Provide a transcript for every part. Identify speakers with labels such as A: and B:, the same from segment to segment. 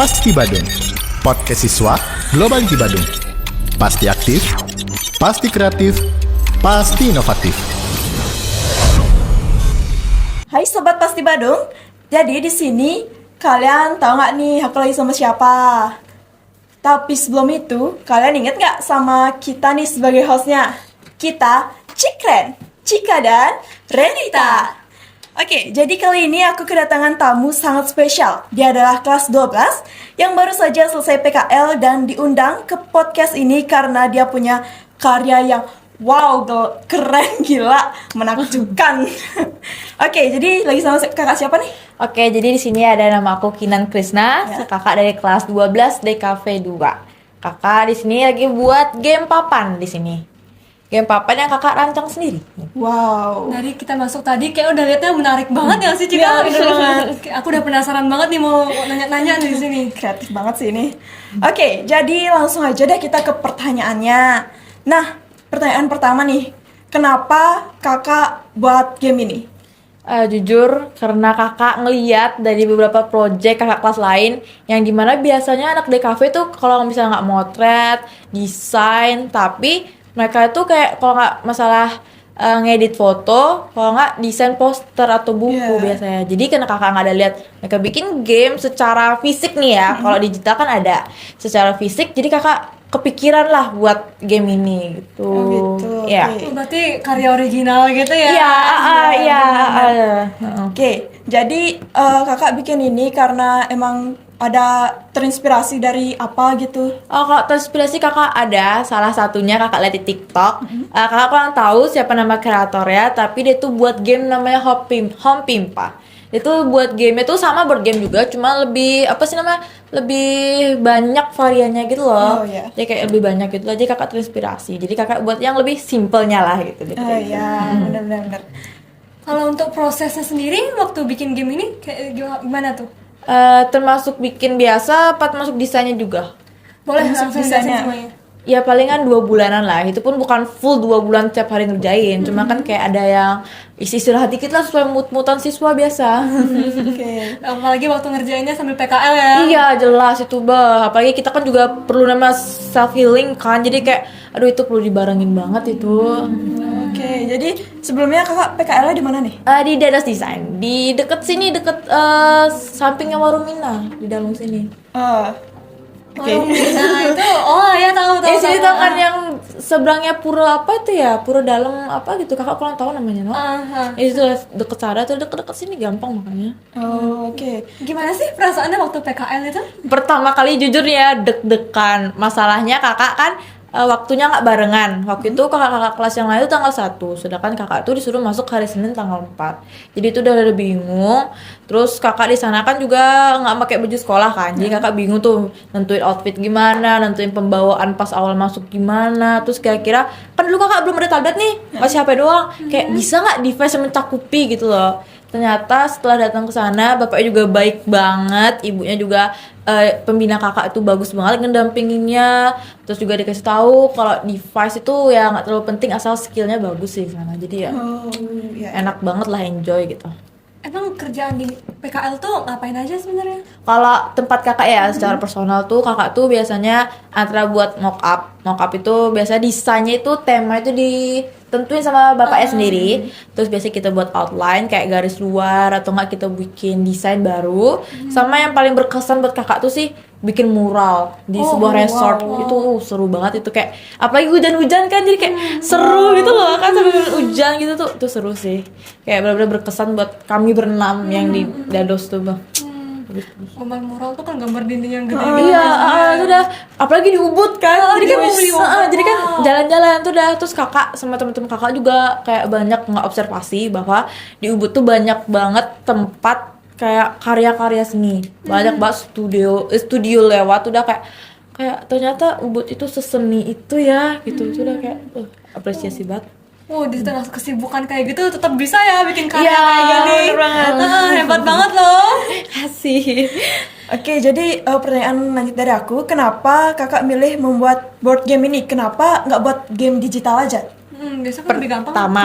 A: Pasti Badung, podcast siswa Global Ki Badung. Pasti aktif, pasti kreatif, pasti inovatif.
B: Hai Sobat Pasti Badung, jadi di sini kalian tahu nggak nih aku lagi sama siapa? Tapi sebelum itu, kalian inget nggak sama kita nih sebagai hostnya? Kita Cikren, Cika dan Renita. Oke, jadi kali ini aku kedatangan tamu sangat spesial. Dia adalah kelas 12 yang baru saja selesai PKL dan diundang ke podcast ini karena dia punya karya yang wow, keren, gila, menakjubkan. Oke, jadi lagi sama kakak siapa nih?
C: Oke, jadi di sini ada nama aku Kinan Krisna, kakak dari kelas 12 DKV 2. Kakak di sini lagi buat game papan di sini. Game papan yang kakak rancang sendiri.
B: Wow.
D: Dari kita masuk tadi kayak udah liatnya menarik banget ya sih Cika.
B: Iya, bener banget.
D: Kayak aku udah penasaran banget nih mau nanya-nanya di sini.
B: Kreatif banget sih ini. Oke, jadi langsung aja deh kita ke pertanyaannya. Nah, pertanyaan pertama nih, kenapa kakak buat game ini?
C: Jujur, karena kakak ngeliat dari beberapa project kakak kelas lain yang dimana biasanya anak DKV tuh kalau misalnya nggak motret, desain, tapi mereka itu kayak kalau nggak masalah ngedit foto, kalau nggak desain poster atau buku biasanya. Jadi karena kakak nggak ada lihat mereka bikin game secara fisik nih ya, kalau digital kan ada secara fisik, jadi kakak kepikiran lah buat game ini gitu.
B: Oh gitu.
C: Ya.
B: Oke.
D: Berarti karya original gitu ya?
C: Iya.
B: Oke, jadi kakak bikin ini karena emang ada terinspirasi dari apa gitu?
C: Oh, kalau terinspirasi kakak ada salah satunya kakak lihat di TikTok. Kakak kurang tahu siapa nama kreatornya, tapi dia tuh buat game namanya Home Pimpa. Itu buat game itu sama board game juga, cuma lebih apa sih namanya, lebih banyak variannya gitu loh.
B: Oh, iya.
C: Jadi kayak lebih banyak gitu loh. Jadi kakak terinspirasi. Jadi kakak buat yang lebih simpelnya lah gitu.
B: Oh iya, benar-benar.
D: Kalau untuk prosesnya sendiri waktu bikin game ini kayak gimana tuh?
C: Termasuk bikin biasa, apa termasuk desainnya juga?
D: Boleh
B: Langsung
D: langsung
B: desainnya.
D: desain semuanya.
C: Ya palingan 2 bulanan lah. Itu pun bukan full 2 bulan tiap hari ngerjain. Cuma kan kayak ada yang istirahat dikit lah supaya mood-moodan siswa biasa.
B: Oke.
D: Apalagi waktu ngerjainnya sambil PKL ya.
C: Iya jelas itu bah. Apalagi kita kan juga perlu nama self healing kan. Jadi kayak aduh itu perlu dibarengin banget itu.
B: Oke, jadi sebelumnya kakak PKL-nya di mana nih?
C: Di Dadas Design. Di deket sini, deket sampingnya Warung Mina di dalam sini.
B: Oke.
D: Nah itu, ya tahu.
C: Sini tau kan yang seberangnya pura apa itu ya? Pura dalam apa gitu. Kakak kurang tahu namanya no. Itu deket sana tuh, deket sini gampang makanya.
B: Oh, oke.
D: Gimana sih perasaannya waktu PKL itu?
C: Pertama kali jujur ya deg-degan. Masalahnya kakak kan waktunya nggak barengan. Waktu itu kakak-kakak kelas yang lain itu tanggal 1, sedangkan kakak tuh disuruh masuk hari Senin tanggal 4. Jadi itu udah bingung. Terus kakak di sana kan juga nggak pakai baju sekolah kan. Jadi kakak bingung tuh nentuin outfit gimana, nentuin pembawaan pas awal masuk gimana. Terus kira-kira kan dulu kakak belum ada tablet nih, masih HP doang. Kayak bisa nggak device yang mencakupi gitu loh. Ternyata setelah datang ke sana, bapaknya juga baik banget, ibunya juga pembina kakak itu bagus banget ngedampinginnya. Terus juga dikasih tahu kalau device itu ya nggak terlalu penting asal skillnya bagus sih sana. Jadi ya enak banget lah, enjoy gitu.
D: Emang kerjaan di PKL tuh ngapain aja sebenarnya?
C: Kalau tempat kakak ya secara personal tuh kakak tuh biasanya antara buat mock up itu biasanya desainnya itu tema itu ditentuin sama bapaknya sendiri. Terus biasanya kita buat outline kayak garis luar atau enggak kita bikin desain baru. Sama yang paling berkesan buat kakak tuh sih bikin mural di sebuah resort. Itu seru banget itu, kayak apalagi hujan-hujan kan jadi kayak seru gitu loh kan, sambil hujan gitu tuh seru sih. Kayak benar-benar berkesan buat kami berenam yang di Dados tuh bang.
D: Gambar mural tuh kan gambar dinding yang gede.
C: Iya, sudah. Apalagi di Ubud kan. Jadi kan jadi kan jalan-jalan tuh dah. Terus kakak sama teman-teman kakak juga kayak banyak ngeobservasi bahwa di Ubud tuh banyak banget tempat kayak karya-karya seni. Banyak banget studio lewat udah kayak ternyata Ubud itu seseni itu ya gitu. Itu udah kayak apresiasi banget.
D: Di tengah kesibukan kayak gitu tetap bisa ya bikin karya
C: Iya,
D: kayak gini.
C: bener banget.
D: Hebat banget loh.
C: Kasih.
B: Oke, jadi pertanyaan lanjut dari aku, kenapa kakak milih membuat board game ini? Kenapa nggak buat game digital aja?
D: Biasanya kan lebih gampang.
C: Pertama,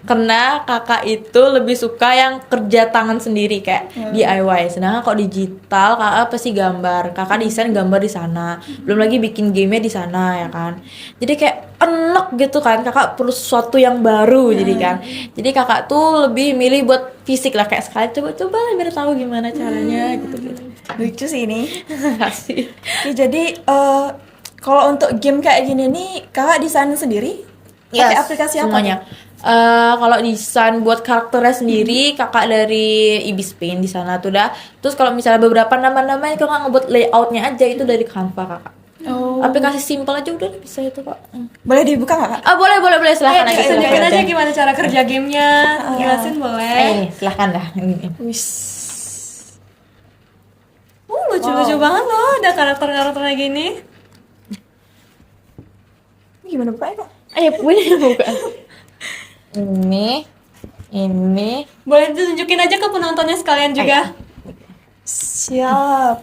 C: Karena kakak itu lebih suka yang kerja tangan sendiri kayak DIY. Sedangkan kalau digital kakak pasti gambar. Kakak desain gambar di sana. Belum lagi bikin gamenya di sana ya kan. Jadi kayak enak gitu kan. Kakak perlu sesuatu yang baru jadi kan. Jadi kakak tuh lebih milih buat fisik lah kayak sekali coba-coba lah biar tahu gimana caranya gitu.
B: Lucu sih ini.
C: Kasih.
B: Oke, jadi kalau untuk game kayak gini nih kakak desain sendiri? Pakai
C: Yes,
B: aplikasi apa?
C: semuanya. Kalau desain buat karakternya sendiri kakak dari Ibis Paint di sana tuh dah. Terus kalau misalnya beberapa nama-namanya kakak ngebuat layoutnya aja itu dari Canva kakak.
B: Oh.
C: Aplikasi simple aja udah bisa itu kak.
B: Boleh dibuka nggak kak?
C: Boleh silahkan aja.
D: Tunjukin
C: Silahkan
D: aja gimana cara kerja gamenya, jelasin boleh.
C: Ini silahkan dah. Ini.
B: Wis.
D: Lucu-lucu banget loh, ada karakter-karakternya gini.
B: Ini gimana bukanya kak?
C: Ayo punya bukan. Ini.
D: Boleh ditunjukin aja ke penontonnya sekalian juga.
B: Siap.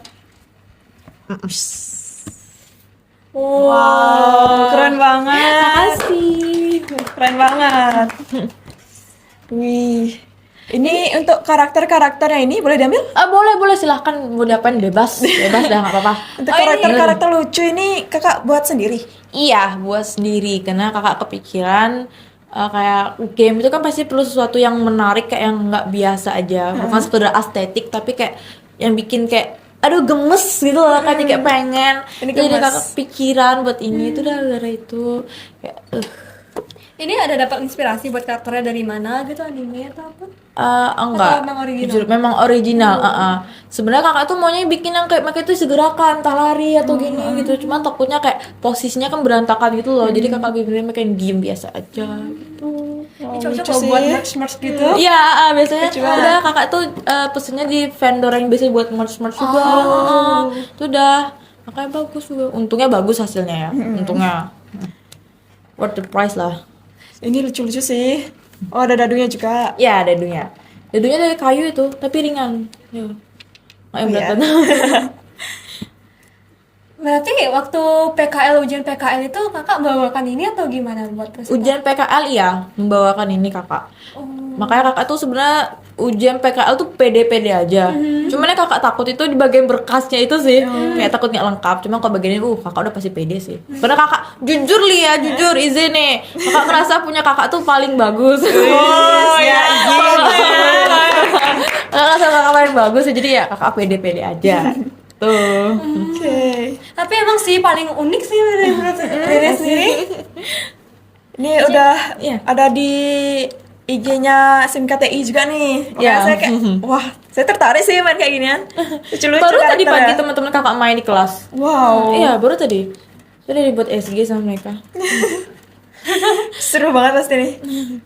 B: Wow, keren banget.
C: Makasih.
B: Keren banget. Wih. Ini untuk karakter-karakternya ini boleh diambil?
C: Boleh silahkan mau diapain bebas dah nggak apa-apa.
B: Untuk karakter-karakter lucu ini kakak buat sendiri?
C: Iya, buat sendiri karena kakak kepikiran kayak game itu kan pasti perlu sesuatu yang menarik kayak yang nggak biasa aja, bukan sekedar estetik tapi kayak yang bikin kayak aduh gemes gitu loh kan kayak pengen.
B: Ini
C: Jadi
B: gemes.
C: kakak pikiran buat ini itu dah gara itu kayak
D: Ini ada dapat inspirasi buat karakternya dari mana gitu, anime atau apa?
C: enggak.
D: Atau memang original?
C: Jujur memang original. Sebenarnya kakak tuh maunya bikin yang kayak makanya itu segerakan, entah lari atau gini gitu. Cuma takutnya kayak posisinya kan berantakan gitu loh. Jadi kakak bener-bener kayak diem biasa aja gitu.
D: Ini cocok
B: lucu
D: loh
B: sih.
D: buat merch gitu.
C: Iya, biasanya
B: Lucu banget.
C: udah kakak tuh pesennya di vendor yang biasa buat merch juga. Itu udah makanya bagus juga. Untungnya bagus hasilnya ya. Untungnya worth the price lah.
B: Ini lucu-lucu sih. Oh, ada dadunya juga.
C: Ya, dadunya. Dadunya dari kayu itu, tapi ringan. Ya. Nggak yang
B: Oh, iya.
C: berat.
D: Berarti waktu ujian PKL itu kakak bawakan ini atau gimana buat presentasi?
C: Ujian PKL iya membawakan ini kakak. Makanya kakak tuh sebenarnya ujian PKL tuh pede-pede aja. Cuman yang kakak takut itu di bagian berkasnya itu sih. Kayak takut nggak lengkap. Cuma kalau bagian ini kakak udah pasti pede sih. Karena kakak jujur jujur izin nih. Kakak ngerasa punya kakak tuh paling bagus.
B: Oh, ya.
C: Kakak ngerasa kakak paling bagus ya. Jadi ya kakak pede-pede aja. Tuh.
B: Oke.
D: Tapi emang sih paling unik sih dari Rere sendiri.
B: Ini udah
C: Iya.
B: ada di IG-nya SimKTI juga nih. Makanya
C: Iya.
B: saya kayak, wah, saya tertarik sih main kayak ginian. Lucu-lucu
C: Baru tadi
B: karakternya.
C: pagi teman-teman kakak main di kelas.
B: Wow.
C: Iya, baru tadi. Udah dibuat SG sama mereka.
B: Seru banget pasti nih.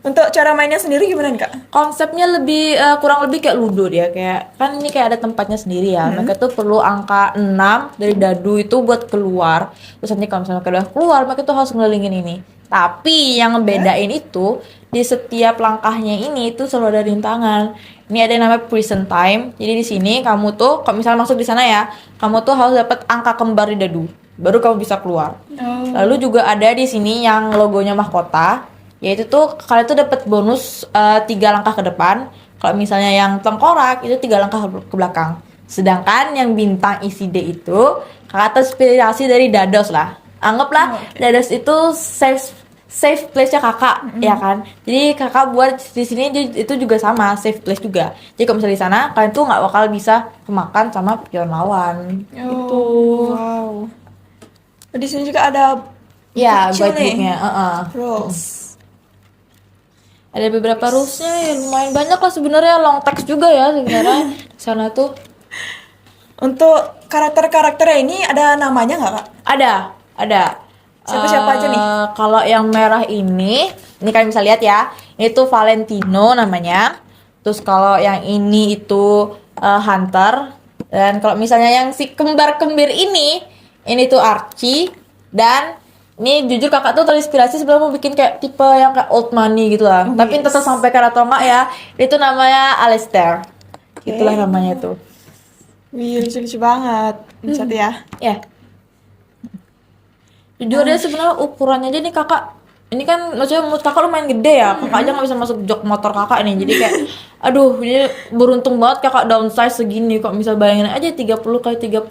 B: Untuk cara mainnya sendiri gimana nih, Kak?
C: Konsepnya lebih kurang lebih kayak ludo dia, kayak kan ini kayak ada tempatnya sendiri ya. Mereka tuh perlu angka 6 dari dadu itu buat keluar. Terus nanti kalau misalnya mereka udah keluar, mereka tuh harus ngelilingin ini. Tapi yang ngebedain itu di setiap langkahnya ini itu selalu ada rintangan. Ini ada yang namanya prison time. Jadi di sini kamu tuh kalau misalnya masuk di sana ya, kamu tuh harus dapat angka kembar di dadu. Baru kamu bisa keluar. Lalu juga ada di sini yang logonya mahkota, yaitu tuh kalian tuh dapat bonus 3 langkah ke depan. Kalau misalnya yang tengkorak itu 3 langkah ke belakang. Sedangkan yang bintang isi D itu kakak terinspirasi dari Dados lah. Anggaplah Dados itu safe place-nya kakak, ya kan. Jadi kakak buat di sini itu juga sama, safe place juga. Jadi kalau misalnya di sana kalian tuh nggak bakal bisa kemakan sama pion lawan. Gitu.
B: Wow. Di sini juga ada
C: Ya,
B: kecil nih.
C: guidebooknya.
B: rules.
C: Ada beberapa rulesnya ya lumayan banyak lah sebenarnya, long text juga ya sebenarnya. Di sana tuh
B: Untuk karakter-karakternya ini ada namanya nggak, Kak?
C: ada.
B: Siapa-siapa aja nih?
C: Kalau yang merah ini kalian bisa lihat ya. Itu Valentino namanya. Terus kalau yang ini itu Hunter. Dan kalau misalnya yang si kembar-kembir ini tuh Archie. Dan ini jujur kakak tuh terinspirasi sebelum mau bikin kayak tipe yang kayak old money gitu lah. Tapi entah tersampaikan atau enggak ya. Itu namanya Alistair. Itulah namanya tuh.
B: Wih, lucu-lucu banget. Bisa ya.
C: Ya. Jujur dia sebenarnya ukurannya aja nih kakak ini kan maksudnya mood kakak lumayan gede ya, kakak aja nggak bisa masuk jok motor kakak nih, jadi kayak aduh ini beruntung banget kakak downsize segini. Kok misal bayangin aja 30 kali 30,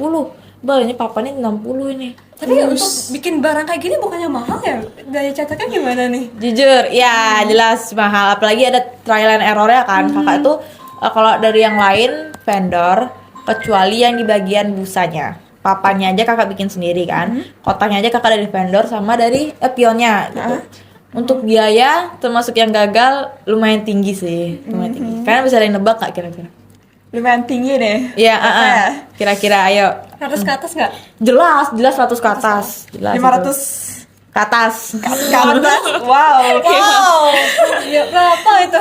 C: bah ini papa nih 60 ini.
D: Tapi untuk bikin barang kayak gini bukannya mahal ya? Dari catatnya gimana nih?
C: Jujur ya jelas mahal, apalagi ada trial and error-nya kan. Kakak tuh kalau dari yang lain vendor, kecuali yang di bagian busanya, papanya aja kakak bikin sendiri kan, kotaknya aja kakak dari vendor sama dari pionnya gitu. Untuk biaya termasuk yang gagal lumayan tinggi sih, lumayan tinggi. Karena bisa ada yang nebak nggak kira-kira?
B: Lumayan tinggi deh.
C: Iya,
B: Apa ya?
C: kira-kira ayo.
D: 100 ke atas nggak?
C: Jelas 100 ke atas. Jelas
B: 500
C: itu. Ke atas.
B: ke atas. Wow.
D: Wow, ya berapa itu?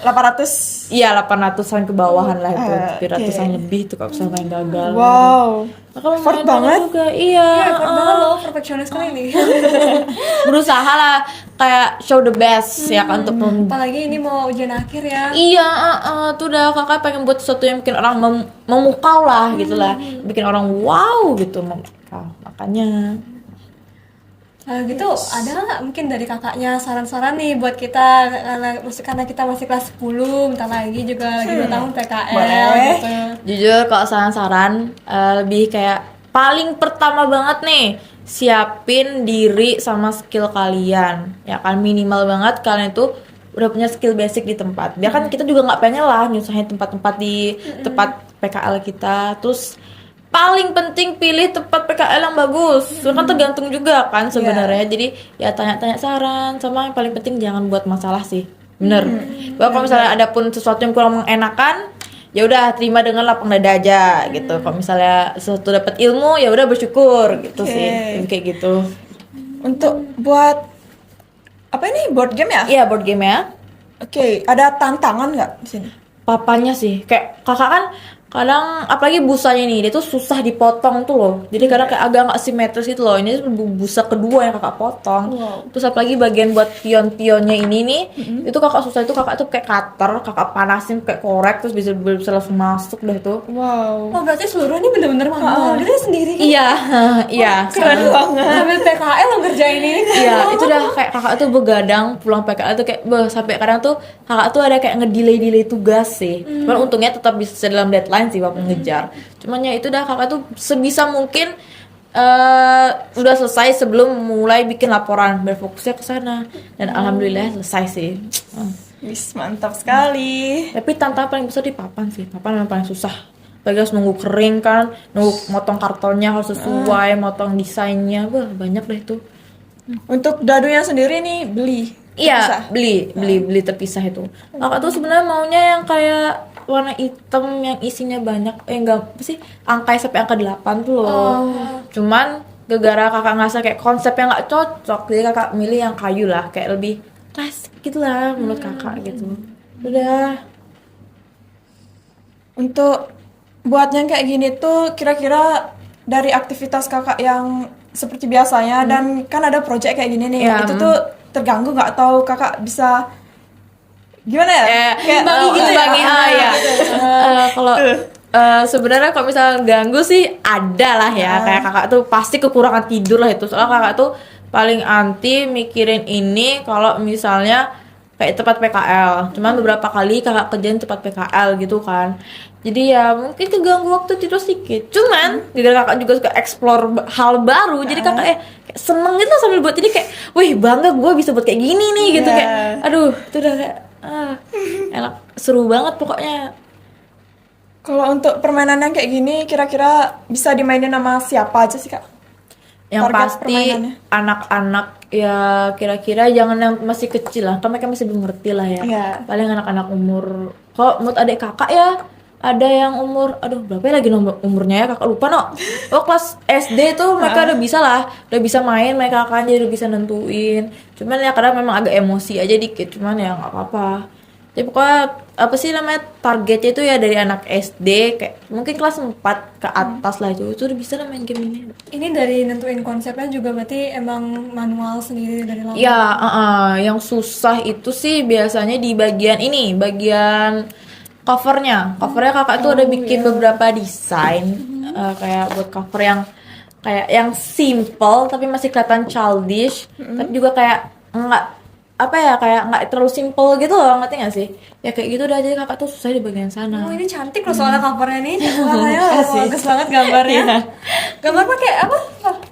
B: 800.
C: Iya 800-an ke bawahan lah itu,
B: Oke.
C: 300-an lebih tuh kalau misalnya yang gagal.
B: Wow.
C: Kalau
B: Effort
C: main
B: banget.
C: juga, iya.
D: Ya, effort banget loh, perfeksionis kali ini.
C: Berusaha lah kayak show the best ya kan untuk
D: Apalagi ini mau ujian akhir ya.
C: iya, tuh udah kakak pengen buat sesuatu yang bikin orang memukau lah gitu lah, bikin orang wow gitu memukau. Makanya
D: Gitu, ada nggak mungkin dari kakaknya saran-saran nih buat kita, karena kita masih kelas 10, bentar lagi juga lagi 2 tahun PKL
B: Boleh.
D: gitu.
C: jujur kalau saran-saran lebih kayak paling pertama banget nih, siapin diri sama skill kalian ya kan, minimal banget kalian itu udah punya skill basic di tempat. Biar kan kita juga nggak pengen lah nyusahin tempat-tempat di tempat PKL kita. Terus paling penting pilih tempat PKL yang bagus. Soalnya kan tergantung juga kan sebenarnya. Jadi ya tanya-tanya saran, sama yang paling penting jangan buat masalah sih. Bener. Bahwa kalau misalnya ada pun sesuatu yang kurang mengenakan, ya udah terima dengan lapang dada aja gitu. Kalau misalnya sesuatu dapat ilmu, ya udah bersyukur gitu
B: Oke.
C: sih. Kayak gitu.
B: Untuk buat apa ini, board game ya?
C: Iya, board game ya.
B: Oke, ada tantangan nggak di sini?
C: Papanya sih, kayak kakak kan kadang apalagi busanya nih, dia tuh susah dipotong tuh loh. Jadi kadang kayak agak nggak simetris gitu loh. Ini busa kedua yang kakak potong.
B: Wow.
C: Terus apalagi bagian buat pion-pionnya ini nih, itu kakak susah, itu kakak tuh kayak cutter, kakak panasin kayak korek terus bisa langsung masuk deh tuh.
B: Wow.
D: Oh berarti seluruh ini bener-bener manual, dia sendiri kan?
C: Iya, iya.
B: Keren banget.
D: Sambil PKL lo ngerjain ini.
C: Iya, itu udah kayak kakak tuh begadang pulang PKL tuh kayak sampai kadang tuh kakak tuh ada kayak ngedelay tugas sih. Cuman untungnya tetap bisa dalam deadline sih walaupun ngejar. Cuman ya itu dah kakak tuh sebisa mungkin udah selesai sebelum mulai bikin laporan, berfokusnya ke sana. Dan alhamdulillah selesai sih.
B: Wis, mantap sekali.
C: Tapi tantangan paling besar di papan sih. Papan memang paling susah. Lagi harus nunggu kering kan, nunggu motong kartonnya harus sesuai, motong desainnya, wah banyak deh itu.
B: Untuk dadunya sendiri nih beli.
C: Iya, beli terpisah itu. Kakak tuh sebenarnya maunya yang kayak warna hitam yang isinya banyak, enggak apa sih, angka sampai angka 8 tuh loh. Cuman gara-gara kakak ngerasa kayak konsepnya nggak cocok, jadi kakak milih yang kayu lah, kayak lebih klasik gitu lah menurut kakak gitu. Udah.
B: Untuk buat yang kayak gini tuh kira-kira dari aktivitas kakak yang seperti biasanya dan kan ada project kayak gini nih,
C: Iya,
B: itu tuh terganggu nggak, atau kakak bisa gimana ya? Kayak
C: bagi gitu ya. Ya. Kalau sebenarnya kalau misalnya ganggu sih ada lah ya. Kayak kakak tuh pasti kekurangan tidur lah itu. Soalnya kakak tuh paling anti mikirin ini kalau misalnya kayak tempat PKL. Cuman beberapa kali kakak kerjain tempat PKL gitu kan. Jadi ya mungkin keganggu waktu tidur sedikit. Cuman gara kakak juga suka explore hal baru. Jadi kakak kayak seneng gitu sambil buat, jadi kayak wih bangga gue bisa buat kayak gini nih gitu.
B: Iya.
C: Kayak aduh itu udah kayak enak, seru banget pokoknya.
B: Kalau untuk permainan yang kayak gini kira-kira bisa dimainin sama siapa aja sih kak?
C: Yang
B: Target
C: pasti
B: permainannya.
C: anak-anak ya, kira-kira jangan yang masih kecil lah, kan mereka masih belum ngerti lah ya.
B: Iya.
C: Paling anak-anak umur, kalau menurut adik kakak ya ada yang umur, aduh berapa ya lagi umurnya ya kakak lupa no. Oh kelas SD tuh mereka udah bisa lah, udah bisa main, mereka kan jadi udah bisa nentuin. Cuman ya kadang memang agak emosi aja dikit, cuman ya nggak apa-apa. Jadi pokoknya apa sih namanya, targetnya itu ya dari anak SD kayak mungkin kelas 4 ke atas lah, itu udah bisa lah main game ini.
D: Ini dari nentuin konsepnya juga berarti emang manual sendiri dari lama.
C: Ya, yang susah itu sih biasanya di bagian ini, bagian covernya. Covernya kakak tuh ada bikin beberapa desain, kayak buat cover yang kayak yang simple tapi masih kelihatan childish, tapi juga kayak nggak apa ya, kayak nggak terlalu simple gitu loh, ngerti nggak sih? Ya kayak gitu udah, jadi kakak tuh susah di bagian sana.
D: Oh, ini cantik loh soalnya covernya nih. Warnanya bagus banget gambarnya.
C: Iya.
D: Gambar pakai apa?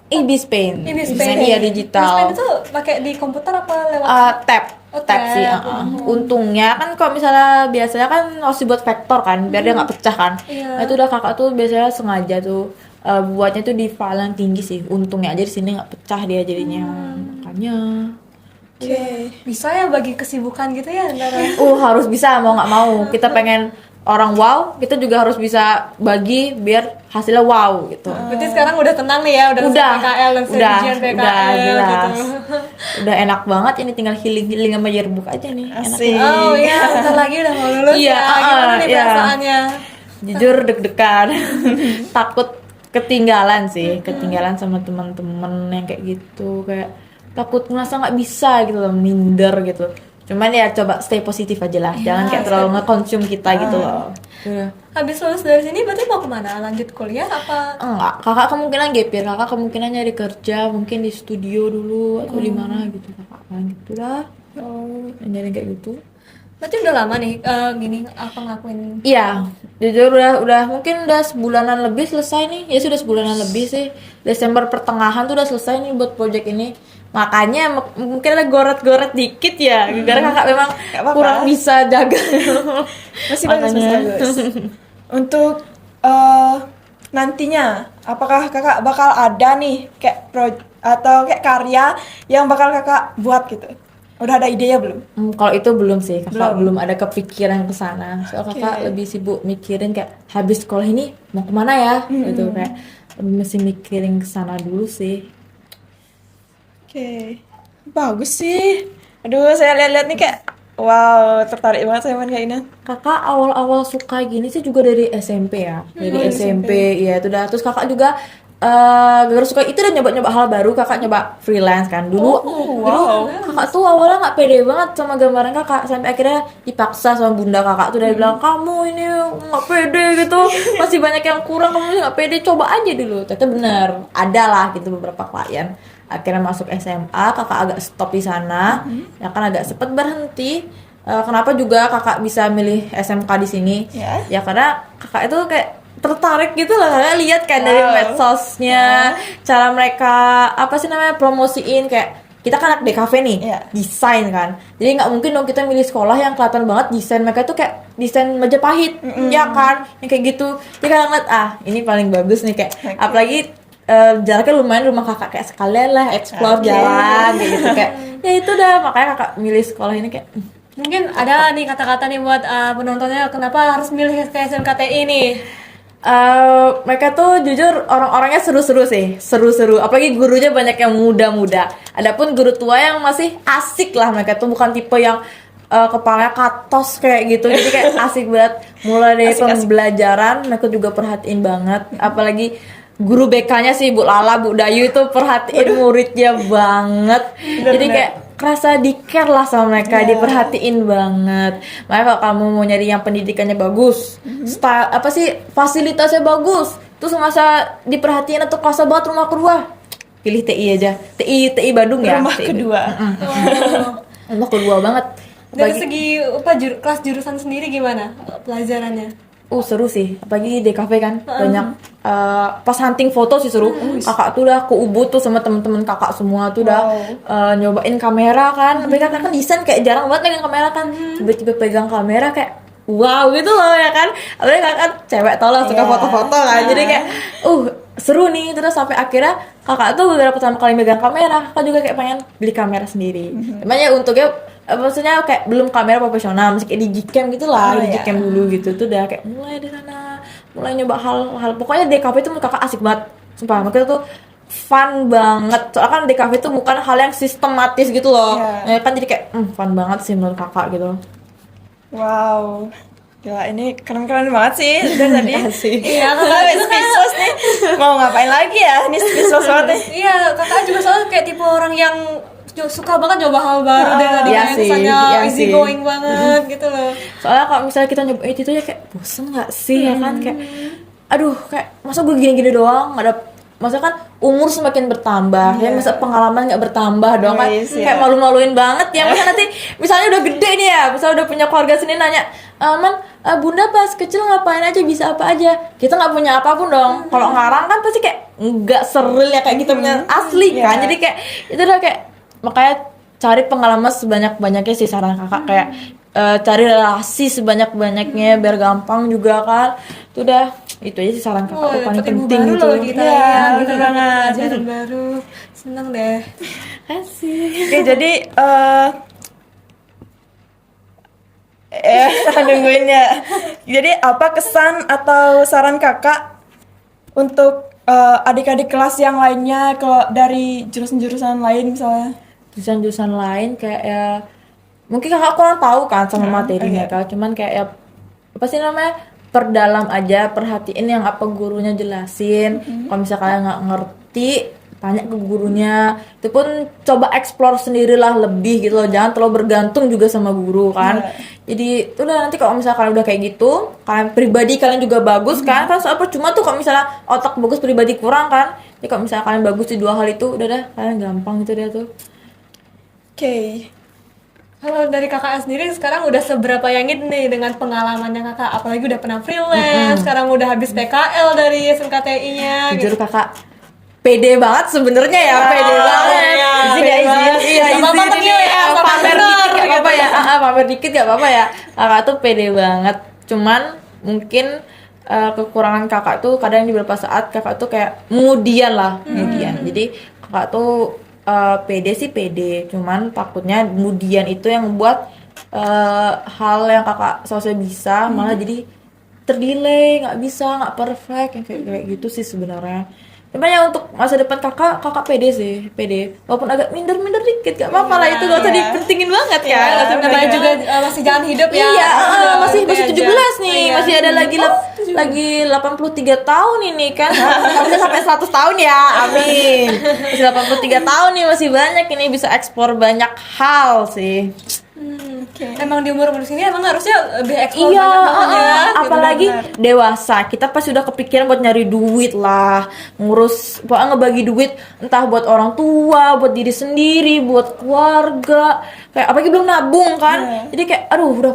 C: Ibis Paint.
D: Ibis
C: Desain
D: Paint.
C: iya
D: Ibis
C: digital.
D: Paint itu pakai di komputer apa lewat?
C: Tab.
D: Oh,
C: Tab sih.
D: tab.
C: Untungnya kan kalau misalnya biasanya kan harus dibuat vektor kan, biar dia nggak pecah kan.
D: Iya.
C: Nah, itu udah kakak tuh biasanya sengaja tuh buatnya tuh di file yang tinggi sih. Untungnya aja di sini nggak pecah dia jadinya. Makanya.
B: Oke.
D: Bisa ya bagi kesibukan gitu ya antara.
C: Harus bisa mau nggak mau. Kita pengen orang wow, kita juga harus bisa bagi biar hasilnya wow gitu.
D: Berarti sekarang udah tenang nih ya, udah selesai PKL dan ujian PKL
C: jelas.
D: gitu.
C: Udah enak banget, ini tinggal healing sama yearbook aja nih. Enak.
B: Asik.
D: Oh iya, bentar lagi udah mau lulus
C: Iya,
D: ya. Gimana nih
C: iya.
D: perasaannya?
C: Jujur deg-degan, takut ketinggalan sih, ketinggalan sama teman-teman yang kayak gitu, kayak takut ngerasa nggak bisa gitu loh, minder gitu. Cuman ya coba stay positif aja lah, jangan kayak terlalu nge-consume kita gitu loh.
D: Habis lulus dari sini berarti mau kemana? Lanjut kuliah apa?
C: Enggak, kakak kemungkinan gap year, kakak kemungkinan nyari kerja, mungkin di studio dulu atau di mana gitu, kakak gitu lah. Nyari kayak gitu.
D: Berarti udah lama nih gini apa ngelakuin?
C: Iya, jujur udah mungkin udah sebulanan lebih selesai nih. Ya sudah sebulanan lebih sih. Desember pertengahan tuh udah selesai nih buat project ini. Makanya mungkin ada goret-goret dikit ya. Gara kakak memang
B: apa-apa.
C: kurang bisa jaga.
B: Masih bagus, masih
C: Makanya.
B: bagus. Untuk nantinya, apakah kakak bakal ada nih kayak atau kayak karya yang bakal kakak buat gitu? Udah ada idenya belum?
C: Kalau itu belum sih, kakak
B: Belum.
C: belum ada kepikiran ke sana. Soal kakak lebih sibuk mikirin kayak habis sekolah ini mau kemana ya, gitu kayak mesti mikirin ke sana dulu sih.
B: Oke, bagus sih. Aduh, saya lihat-lihat nih kayak, wow, tertarik banget saya main kayak ini.
C: Kakak awal-awal suka gini sih juga dari SMP ya, dari SMP, ya itu dah. Terus kakak juga gara suka itu dan nyoba-nyoba hal baru, kakak nyoba freelance kan dulu.
B: wow.
C: Kakak tuh awalnya nggak pede banget sama gambaran kakak, sampai akhirnya dipaksa sama bunda kakak tuh dari bilang kamu ini nggak pede gitu, masih banyak yang kurang, kamu nggak pede, coba aja dulu. Ternyata bener, ada lah gitu beberapa klien. Akhirnya masuk SMA, kakak agak stop di sana, ya kan agak sempet berhenti. Kenapa juga kakak bisa milih SMK di sini?
B: Ya.
C: Ya karena kakak itu kayak tertarik gitu loh, kakak lihat kan dari medsosnya, cara mereka apa sih namanya promosiin, kayak kita kan anak DKV nih,
B: Iya.
C: desain kan, jadi nggak mungkin dong kita milih sekolah yang kelihatan banget desain mereka tuh kayak desain Majapahit, ya kan, yang kayak gitu. Jadi kakak ngeliat ini paling bagus nih kayak, apalagi jaraknya lumayan rumah kakak, kayak sekalian lah explore jalan kayak gitu, kayak ya itu dah, makanya kakak milih sekolah ini kayak
D: Mungkin ada nih kata-kata nih buat penontonnya kenapa harus milih ke SMKTI nih.
C: Mereka tuh jujur orang-orangnya seru-seru sih, seru-seru. Apalagi gurunya banyak yang muda-muda. Adapun guru tua yang masih asik lah, mereka tuh bukan tipe yang kepalanya katos kayak gitu. Jadi kayak asik banget. Mulai dari pembelajaran mereka juga perhatiin banget. Apalagi guru BK-nya sih Bu Lala, Bu Dayu itu perhatiin muridnya banget. Jadi kayak kerasa di care lah sama mereka, diperhatiin banget. Makanya kalau kamu mau nyari yang pendidikannya bagus, style apa sih, fasilitasnya bagus, terus ngerasa diperhatiin atau kerasa banget rumah kedua, pilih TI aja. TI Bandung ya.
B: Rumah
C: TI.
B: kedua.
C: Rumah kedua banget.
D: Dari segi kelas jurusan sendiri gimana pelajarannya?
C: Seru sih, apalagi di DKV kan banyak pas hunting foto sih seru. Kakak tuh udah ke Ubud tuh sama temen-temen kakak semua tuh udah nyobain kamera kan. Mereka kan desain kayak jarang banget pegang kamera kan. Tiba-tiba pegang kamera kayak wow gitu loh ya kan. Apalagi kakak kan cewek tau lah suka foto-foto kan. Jadi kayak seru nih. Terus sampai akhirnya kakak tuh beberapa pertama kali megang kamera, kakak juga kayak pengen beli kamera sendiri. Makanya untuknya maksudnya kayak belum kamera profesional, masih kayak digicam gitu lah, digicam dulu gitu tuh udah kayak mulai di sana, mulai nyoba hal-hal. Pokoknya DKV itu menurut kakak asik banget, sumpah. Makanya tuh fun banget. Soalnya kan DKV itu bukan hal yang sistematis gitu loh, ya kan, jadi kayak fun banget sih menurut kakak gitu.
B: Wow. Gila, ini keren-keren banget sih dari tadi.
D: Iya,
B: Kakak speechless nih. Mau ngapain lagi ya? Ini speechless banget nih.
D: Iya, kakak juga soalnya kayak tipe orang yang suka banget nyoba hal baru dari tadi,
C: iya
D: kayak
C: sih,
D: kesannya
C: iya
D: easy
C: sih.
D: going banget gitu loh.
C: Soalnya kalau misalnya kita nyoba itu ya kayak bosen nggak sih ya kan, kayak aduh kayak masa gue gini-gini doang, nggak ada maksudnya kan umur semakin bertambah, ya masa pengalaman nggak bertambah dong kan,
B: Yes,
C: kayak malu-maluin banget ya. Masa nanti misalnya udah gede nih ya, misalnya udah punya keluarga sendiri nanya, bunda pas kecil ngapain aja, bisa apa aja? Kita nggak punya apapun dong. Kalau ngarang kan pasti kayak nggak seril ya kayak kita punya asli kan. Jadi kayak itu udah kayak, makanya cari pengalaman sebanyak-banyaknya sih saran kakak, kayak cari relasi sebanyak-banyaknya biar gampang juga kan. Itu udah, itu aja sih saran kakak tuh paling
D: dapet ilmu
C: penting
D: baru
C: gitu.
D: loh kita
B: Iya,
D: ya,
B: bener banget.
D: pelajaran baru, seneng deh.
C: Asik.
B: Oke, jadi nungguin ya. Jadi apa kesan atau saran kakak untuk adik-adik kelas yang lainnya dari jurusan-jurusan lain misalnya?
C: Jurusan-jurusan lain kayak ya, mungkin kakak kurang tahu kan sama materinya kan, cuman kayak ya apa sih namanya, perdalam aja, perhatiin yang apa gurunya jelasin. Kalau misalnya kalian nggak ngerti, tanya ke gurunya. Itu pun coba explore sendirilah lebih gitu loh, jangan terlalu bergantung juga sama guru kan. Jadi udah, nanti kalau misalnya kalian udah kayak gitu, kalian pribadi kalian juga bagus kan soal percuma tuh kalau misalnya otak bagus pribadi kurang kan. Jadi kalau misalnya kalian bagus di dua hal itu, udah dah kalian gampang gitu deh tuh.
B: Oke.
D: Kalau dari kakak sendiri sekarang udah seberapa yangit nih dengan pengalamannya kakak? Apalagi udah pernah freelance, sekarang udah habis PKL dari SMKTI-nya.
C: Jujur kakak pede banget sebenarnya ya, pede banget. Izin ya, izin. Iya,
D: Gak apa-apa,
C: izin
D: panggil
C: nih.
D: ya, sama
C: Pamer
D: bener,
C: dikit gak apa-apa
D: gitu.
C: ya. Pamer dikit gak apa-apa ya. Kakak tuh pede banget. Cuman mungkin kekurangan kakak tuh kadang di beberapa saat kakak tuh kayak kemudian. Jadi kakak tuh pede sih pede. Cuman takutnya kemudian itu yang membuat hal yang kakak seharusnya bisa malah jadi terdelay, nggak bisa, nggak perfect, yang kayak gitu sih sebenarnya. Cuman ya untuk masa depan kakak pede sih, pede. Walaupun agak minder dikit, gak apa-apa lah, itu gak usah dipentingin banget kan. Gak usah
D: Namanya juga masih jalan hidup ya.
C: Iya, masih
D: Santai aja.
C: 17 nih,
D: Iya.
C: masih ada lagi 83 tahun ini kan. Harusnya sampai 100 tahun ya, amin. Masih 83 tahun nih, masih banyak ini, bisa eksplor banyak hal sih.
D: Emang di umur sini emang harusnya lebih eksplor
C: Iya,
D: banyak banget ya.
C: apalagi dewasa, kita pasti udah kepikiran buat nyari duit lah, ngurus, pokoknya ngebagi duit entah buat orang tua, buat diri sendiri, buat keluarga, kayak apalagi belum nabung kan. Jadi kayak aduh udah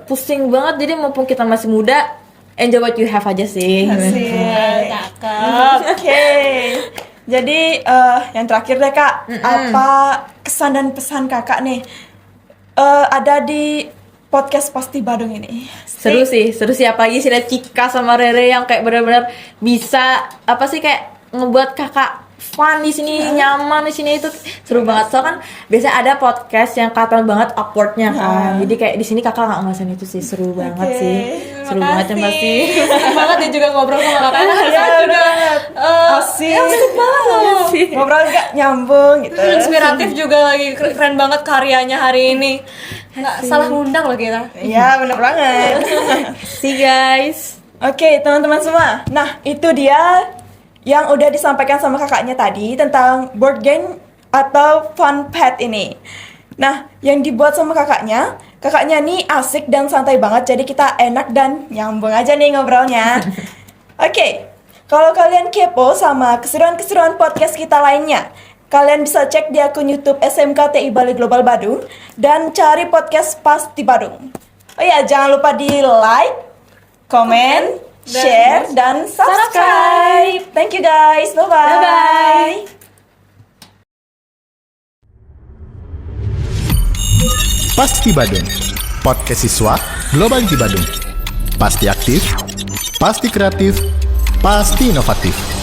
C: pusing banget. Jadi mumpung kita masih muda, enjoy what you have aja sih.
D: Cakep.
B: Oke. Jadi yang terakhir deh kak, apa kesan dan pesan kakak nih ada di podcast Pasti Badung ini?
C: Seru sih apalagi sih lihat Cika sama Rere yang kayak benar-benar bisa apa sih, kayak ngebuat kakak fun di sini, nyaman di sini, itu seru banget. Soalnya kan biasanya ada podcast yang kelihatan banget awkwardnya kan. Jadi kayak di sini kakak nggak ngerasain itu sih, seru banget sih. Seru banget yang pasti.
D: Seneng banget ya juga ngobrol sama kakak.
B: Iya banget. Asik. Ngobrol gak nyambung gitu.
D: Inspiratif juga, lagi keren banget karyanya hari ini. Nggak salah ngundang loh kita.
B: Iya bener banget.
C: See guys.
B: Oke teman-teman semua. Nah itu dia yang udah disampaikan sama kakaknya tadi tentang board game atau fun pet ini. Nah yang dibuat sama kakaknya nih asik dan santai banget. Jadi kita enak dan nyambung aja nih ngobrolnya. Oke, kalau kalian kepo sama keseruan-keseruan podcast kita lainnya, kalian bisa cek di akun YouTube SMKTI Bali Global Badung dan cari podcast Pasti Badung. Oh ya, jangan lupa di like, komen, share, dan subscribe. Thank you guys. Bye-bye.
C: Bye-bye.
A: Pasti Badung, podcast siswa Global di Badung. Pasti aktif, pasti kreatif, pasti inovatif.